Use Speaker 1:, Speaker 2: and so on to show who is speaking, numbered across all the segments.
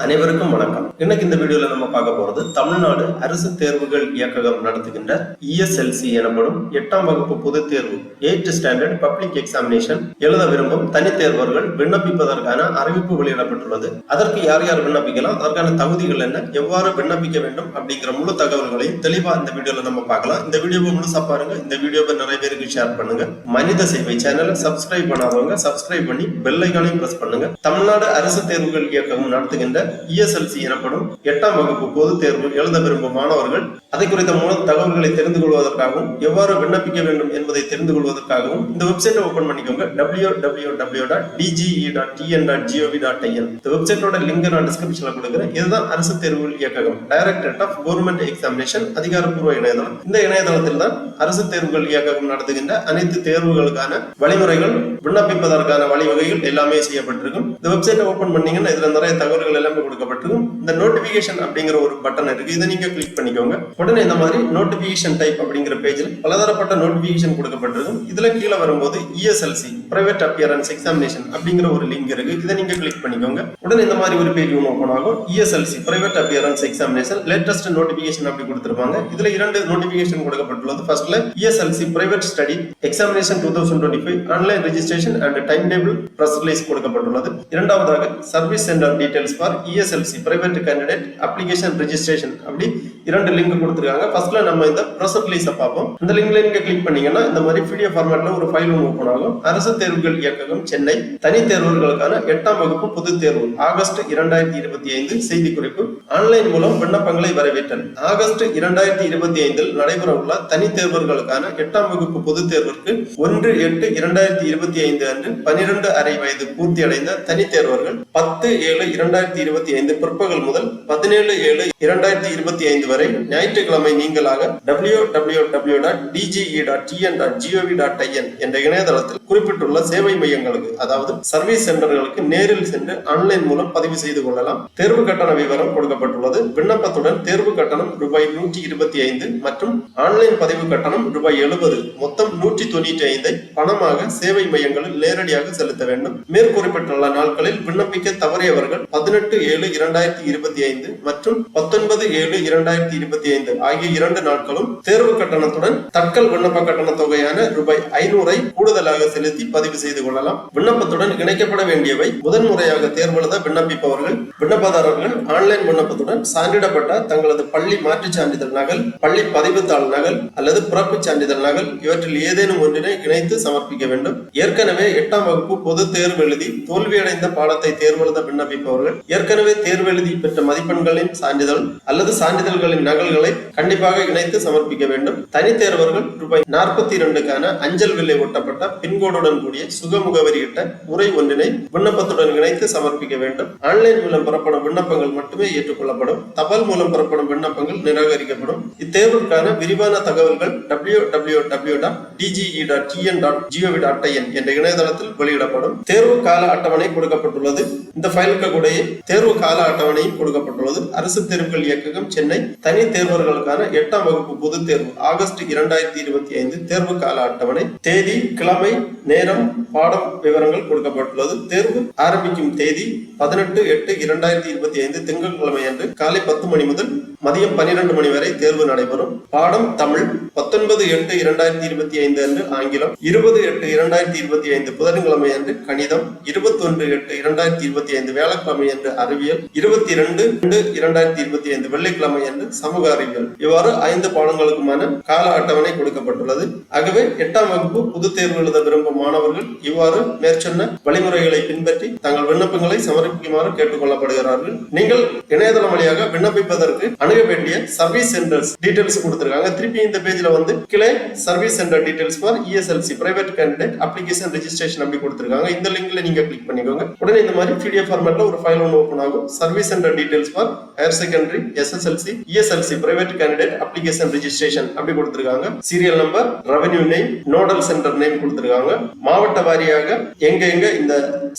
Speaker 1: அனைவருக்கும் வணக்கம். இன்னைக்கு இந்த வீடியோல நம்ம பார்க்க போறது தமிழ்நாடு அரசு தேர்வுகள் இயக்ககம் நடத்துகின்ற ESLC எனப்படும் 8ஆம் வகுப்பு பொதுத் தேர்வு 8th ஸ்டாண்டர்ட் பப்ளிக் எக்ஸாமினேஷன் எழுத விரும்பும் தனித்தேர்வர்கள் விண்ணப்பிப்பதற்கான அறிவிப்பு வெளியிடப்பட்டுள்ளது. அதற்கு யார் யார் விண்ணப்பிக்கலாம், அதற்கான தகுதிகள் என்ன, எவ்வாறு விண்ணப்பிக்க வேண்டும் அப்படிங்கிற முழு தகவல்களையும் தெளிவா இந்த வீடியோல நம்ம பார்க்கலாம். இந்த வீடியோவை முழுசா பாருங்க. இந்த வீடியோவை நிறைய பேருக்கு ஷேர் பண்ணுங்க. மனித சேவை சேனலை சப்ஸ்கிரைப் பண்ணாதவங்க சப்ஸ்கிரைப் பண்ணி பெல் ஐகானையும் பிரஸ் பண்ணுங்க. தமிழ்நாடு அரசு தேர்வுகள் இயக்ககம் நடத்துகின்ற ESLC எனப்படும் 8ஆம் வகுப்பு பொதுத் தேர்வு எழுத விரும்பும் மாணவர்கள் அதை குறித்த முழு தகவல்களை தெரிந்து கொள்வதற்காகவும் எவ்வாறு விண்ணப்பிக்க வேண்டும் என்பதை தெரிந்து கொள்வதற்காகவும் இந்த வெப்சைட்டை ஓபன் பண்ணிக்கோங்க. www.dge.tn.gov.in. இந்த வெப்சைட்டோட லிங்க் நான் டிஸ்கிரிப்ஷன்ல கொடுக்கிறேன். இதுதான் அரசு தேர்வுகள் இயக்ககம், டைரக்டரேட் ஆஃப் கவர்மெண்ட் எக்ஸாமினேஷன் அதிகாரப்பூர்வ இணையதளம். இந்த இணையதளத்தில் தான் அரசு தேர்வுகள் இயக்ககம் நடத்துகின்ற அனைத்து தேர்வுகளுக்கான வழிமுறைகள், விண்ணப்பிப்பதற்கான வழிவகைகள் எல்லாமே செய்யப்பட்டிருக்கும். இந்த வெப்சைட்டை ஓபன் பண்ணீங்கன்னா இதுல நிறைய தகவல்கள் எல்லாமே கொடுக்கப்பட்டிருக்கும். இந்த நோட்டிபிகேஷன் அப்படிங்கிற ஒரு பட்டன் இருக்கு, இதை நீங்க கிளிக் பண்ணிக்கோங்க. உடனே இந்த மாதிரி நோட்டிபிகேஷன் டைப் அப்படிங்கிற பேஜில் பலதரப்பட்ட நோட்டிபிகேஷன் கொடுக்கப்பட்டிருக்கும். இதுல கீழே வரும்போது ESLC பிரைவேட் அப்பியரன்ஸ் எக்ஸாமினேஷன் அப்படிங்கிற ஒரு லிங்க் இருக்கு, இதை நீங்க கிளிக் பண்ணிக்கோங்க. உடனே இந்த மாதிரி ஒரு பேஜ் ஓபன் ஆகும். ESLC private appearance examination latest notification அப்படி கொடுத்திருப்பாங்க. இதுல 2 நோட்டிபிகேஷன் கொடுக்கப்பட்டுள்ளது. ஃபர்ஸ்ட்ல ESLC private study examination 2025 online registration and time table press release கொடுக்கப்பட்டுள்ளது. இரண்டாவதாக service centre details for ESLC private candidate application registration அப்படி 2 லிங்க் கொடுத்திருக்காங்க. ஃபர்ஸ்ட்ல நம்ம இந்த பிரஸ் ரிலீஸை பார்ப்போம். இந்த லிங்க்ல நீங்க கிளிக் பண்ணீங்கன்னா இந்த மாதிரி PDF ஃபார்மேட்ல ஒரு ஃபைல் ஓபன் ஆகும். அரசு தேர்வுகள் இயக்ககம் சென்னை தனி தேர்வர்களுக்கான 8ஆம் வகுப்பு பொதுத் தேர்வு ஆகஸ்ட் 2025 செய்தி குறிப்பு. ஆன்லைன் மூலம் விண்ணப்பங்களை வரவேற்றல். ஆகஸ்ட் 2025 நடைபெற உள்ள தனி தேர்வர்களுக்கான 8ஆம் வகுப்பு பொதுத் தேர்விற்கு 1/8/2025 அன்று 12 அரை வயது பூர்த்தி அடைந்த தனி தேர்வர்கள் 10/7/2025 பிற்பகல் முதல் 17/7/2025 வரை ஞாயிற்றுக்கிழமை நீங்களாக www.dge.tn.gov.in என்ற இணையதளத்தில் குறிப்பிட்டுள்ள சேவை மையங்களுக்கு, அதாவது சர்வீஸ் சென்டர்களுக்கு நேரில் சென்று ஆன்லைன் மூலம் பதிவு செய்து கொள்ளலாம். தேர்வு கட்டண விவரம் கொடுக்கப்பட்டுள்ளது. விண்ணப்பத்துடன் தேர்வு கட்டணம் ரூபாய் 125 மற்றும் ஆன்லைன் பதிவு கட்டணம் ரூபாய் 70, மொத்தம் 195 பணமாக சேவை மையங்களில் நேரடியாக செலுத்த வேண்டும். மேற்குறிப்பிட்டுள்ள நாட்களில் விண்ணப்பிக்க தவறியவர்கள் 18/7/2025 மற்றும் 19/7/2025 ஆகிய 2 நாட்களும் தேர்வு கட்டணத்துடன் தட்கல் விண்ணப்ப கட்டண தொகையான ரூபாய் 500 கூடுதலாக செலுத்தி பதிவு செய்து கொள்ளலாம். விண்ணப்பத்துடன் இணைக்கப்பட வேண்டியவை: முதன்முறையாக தேர்வு எழுத விண்ணப்பிப்பவர்கள், விண்ணப்பதாரர்கள் ஆன்லைன் விண்ணப்பத்துடன் சான்றிடப்பட்ட தங்களது பள்ளி மாற்றுச் சான்றிதழ் நகல், பள்ளி பதிவுத்தாள் நகல் அல்லது பிறப்பு சான்றிதழ் நகல் இவற்றில் ஏதேனும் ஒன்றினை இணைத்து சமர்ப்பிக்க வேண்டும். ஏற்கனவே 8ஆம் வகுப்பு பொது தேர்வு எழுதி தோல்வியடைந்த பாடத்தை தேர்வு எழுத விண்ணப்பிப்பவர்கள், ஏற்கனவே தேர்வு எழுதி பெற்ற மதிப்பெண்களின் சான்றிதழ் அல்லது சான்றிதழ்களின் நகல்களை கண்டிப்பாக இணைத்து சமர்ப்பிக்க வேண்டும். தனி தேர்வர்கள் ரூபாய் 42க்கான அஞ்சல் விலை ஒட்டப்பட்ட பின்கோடுடன் கூடிய சுகமுகவரியிட்ட உரை ஒன்றினை விண்ணப்பத்துடன் இணைத்து சமர்ப்பிக்க வேண்டும். ஆன்லைன் மூலம் பெறப்படும் விண்ணப்பங்கள் மட்டுமே ஏற்றுக்கொள்ளப்படும். தபால் மூலம் பெறப்படும் விண்ணப்பங்கள் நிராகரிக்கப்படும். இத்தேர்வுக்கான விரிவான தகவல்கள் www.dge.tn.gov.in என்ற இணையதளத்தில் வெளியிடப்படும். தேர்வு கால அட்டவணை கொடுக்கப்பட்டுள்ளது. இந்த ஃபைலுக்கு கூட தேர்வு கால அட்டவணையும் கொடுக்கப்பட்டுள்ளது. அரசு தேர்வுகள் இயக்ககம் சென்னை தனி தேர்வர்களுக்கான 8ஆம் வகுப்பு பொதுத் தேர்வு ஆகஸ்ட் 2025 தேர்வு கால அட்டவணை, தேதி, கிழமை, நேரம், பாடம் விவரங்கள் கொடுக்கப்பட்டுள்ளது. தேர்வு ஆரம்பிக்கும் தேதி 18/8/2025 திங்கட்கிழமை அன்று காலை 10 மணி முதல் மதியம் 12 மணி வரை தேர்வு நடைபெறும். பாடம் தமிழ் 19/8/2025 அன்று ஆங்கிலம், 20/8/2025 புதன்கிழமை அன்று கணிதம், 21/8/2025 வியாழக்கிழமை அன்று அறிவியல், 22/2/2025 வெள்ளிக்கிழமை அன்று சமூக அறிவியல். இவ்வாறு 5 பாடங்களுக்குமான கால அட்டவணை கொடுக்கப்பட்டுள்ளது. ஆகவே 8ஆம் வகுப்பு பொது தேர்வு எழுத விரும்பும் மாணவர்கள் இவ்வாறு மேற்சொன்ன வழிமுறைகளை பின்பற்றி தங்கள் விண்ணப்பங்களை சமர்ப்பிக்குமாறு கேட்டுக் கொள்ளப்படுகிறார்கள். நீங்கள் இணையதளம் வழியாக விண்ணப்பிப்பதற்கு அணுக வேண்டிய சர்வீஸ் சென்டர்ஸ் டீடைல்ஸ் கொடுத்திருக்காங்க. திருப்பி இந்த பேஜ்ல வந்து கிளை service centre details for ESLC private candidate application registration அப்படி கொடுத்திருக்காங்க. இந்த லிங்க்ல நீங்க கிளிக் பண்ணிக்கோங்க. உடனே இந்த மாதிரி PDF ஃபார்மேட்ல ஒரு ஃபைல் ஒன்று ஓபன் ஆகும். Service centre details for higher secondary SSLC ESLC private candidate application registration அப்படி கொடுத்திருக்காங்க. Serial number, revenue name, nodal centre name கொடுத்திருக்காங்க. மாவட்ட வாரியாக எங்க இந்த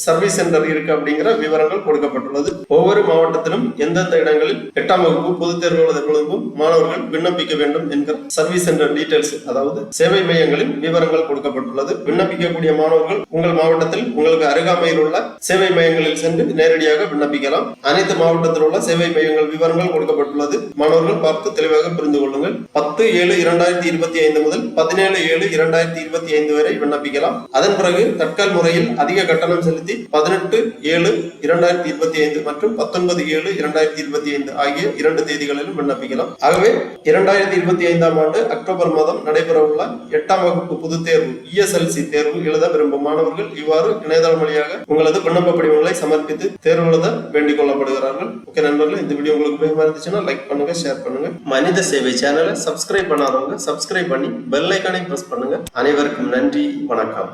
Speaker 1: சர்வீஸ் சென்டர் இருக்கு அப்படிங்கிற விவரங்கள் கொடுக்கப்பட்டுள்ளது. ஒவ்வொரு மாவட்டத்திலும் எந்தெந்த இடங்களில் 8ஆம் வகுப்பு பொதுத் தேர்வு எழுதும் மாணவர்கள் விண்ணப்பிக்க வேண்டும் என்கிற சர்வீஸ் சென்டர் டீடைல்ஸ், அதாவது சேவை மையங்களின் விவரங்கள் கொடுக்கப்பட்டுள்ளது. விண்ணப்பிக்கக்கூடிய மாணவர்கள் உங்கள் மாவட்டத்தில் உங்களுக்கு அருகாமையில் உள்ள சேவை மையங்களில் சென்று நேரடியாக விண்ணப்பிக்கலாம். அனைத்து மாவட்டத்தில் உள்ள சேவை மையங்கள் விவரங்கள் கொடுக்கப்பட்டுள்ளது. மாணவர்கள் பார்த்து தெளிவாக புரிந்து கொள்ளுங்கள். 10/7/2025 முதல் 17/7/2025 வரை விண்ணப்பிக்கலாம். அதன் பிறகு தட்கால் முறையில் அதிக கட்டணம் செலுத்தி 18/7/2025 மற்றும் 19/7/2025 ஆகிய 2 தேதிகளிலும் விண்ணப்பிக்கலாம். ஆகவே 2025ஆம் ஆண்டு அக்டோபர் மாதம் நடைபெற உள்ள 8ஆம் வகுப்பு பொதுத் தேர்வு ESLC தேர்வு எழுத விரும்பும் மாணவர்கள் இவ்வாறு இணையதளம் வழியாக உங்களது விண்ணப்ப படிவங்களை சமர்ப்பித்து தேர்வு எழுத வேண்டிக் கொள்ளப்படுகிறார்கள். ஓகே நண்பர்களே, இந்த வீடியோ உங்களுக்கு உபயோகமா இருந்துச்சுன்னா லைக் பண்ணுங்க, ஷேர் பண்ணுங்க. மனித சேவை சேனலை சப்ஸ்கிரைப் பண்ணாதவங்க சப்ஸ்கிரைப் பண்ணி பெல் ஐகானை பிரஸ் பண்ணுங்க. அனைவருக்கும் நன்றி, வணக்கம்.